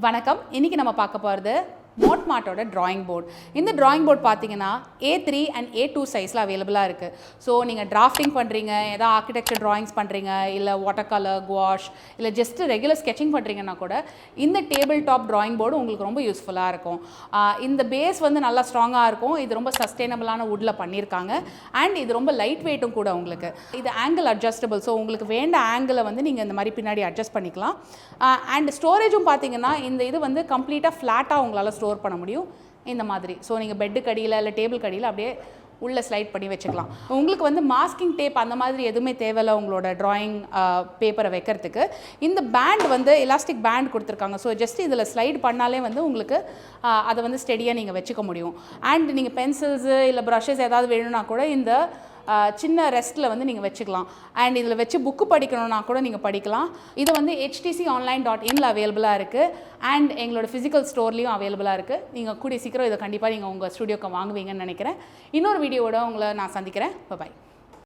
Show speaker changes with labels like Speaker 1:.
Speaker 1: வணக்கம். இன்னைக்கு நம்ம பார்க்க போகிறது மோட்மார்ட்டோட டிராயிங் போர்டு. இந்த டிராயிங் போர்டு பார்த்தீங்கன்னா A3 and A2 சைஸில் அவைலபிளாக இருக்குது. ஸோ நீங்கள் டிராஃப்டிங் பண்ணுறீங்க, ஏதாவது ஆர்கிடெக்சர் ட்ராயிங்ஸ் பண்ணுறீங்க, இல்லை வாட்டர் கலர், குவாஷ், இல்லை ஜஸ்ட்டு ரெகுலர் ஸ்கெச்சிங் பண்ணுறீங்கன்னா கூட இந்த டேபிள் டாப் டிராயிங் போர்டு உங்களுக்கு ரொம்ப யூஸ்ஃபுல்லாக இருக்கும். இந்த பேஸ் வந்து நல்லா ஸ்ட்ராங்காக இருக்கும். இது ரொம்ப சஸ்டைனபிளான வுட்டில் பண்ணியிருக்காங்க. அண்ட் இது ரொம்ப லைட் வெயிட்டும் கூட உங்களுக்கு. இது ஆங்கிள் அட்ஜஸ்டபிள். ஸோ உங்களுக்கு வேண்ட ஆங்கிளை வந்து நீங்கள் இந்த மாதிரி பின்னாடி அட்ஜஸ்ட் பண்ணிக்கலாம். அண்ட் ஸ்டோரேஜும் பார்த்தீங்கன்னா இந்த இது வந்து கம்ப்ளீட்டாக ஃப்ளாட்டாக உங்களால் ஸ்டோர் பண்ண முடியும் இந்த மாதிரி. ஸோ நீங்கள் பெட்டு கடியில் இல்லை டேபிள் கடியில் அப்படியே உள்ளே ஸ்லைட் பண்ணி வச்சுக்கலாம். உங்களுக்கு வந்து மாஸ்கிங் டேப் அந்த மாதிரி எதுவுமே தேவையில்லை உங்களோட ட்ராயிங் பேப்பரை வைக்கிறதுக்கு. இந்த பேண்ட் வந்து எலாஸ்டிக் பேண்ட் கொடுத்துருக்காங்க. ஸோ ஜஸ்ட் இதில் ஸ்லைட் பண்ணாலே வந்து உங்களுக்கு அதை வந்து ஸ்டெடியாக நீங்கள் வச்சுக்க முடியும். அண்ட் நீங்கள் பென்சில்ஸு இல்லை ப்ரஷஸ் ஏதாவது வேணும்னா கூட இந்த சின்ன ரெஸ்ட்டில் வந்து நீங்கள் வச்சுக்கலாம். அண்ட் இதில் வச்சு புக்கு படிக்கணும்னா கூட நீங்கள் படிக்கலாம். இது வந்து hindustanonline.inல அவைலபிளாக இருக்குது. அண்ட் எங்களோட ஃபிசிக்கல் ஸ்டோர்லேயும் அவைலபிளாக இருக்குது. நீங்கள் கூடிய சீக்கிரம் இதை கண்டிப்பாக நீங்கள் உங்கள் ஸ்டுடியோக்கு வாங்குவீங்கன்னு நினைக்கிறேன். இன்னொரு வீடியோவோட உங்களை நான் சந்திக்கிறேன். பாய்.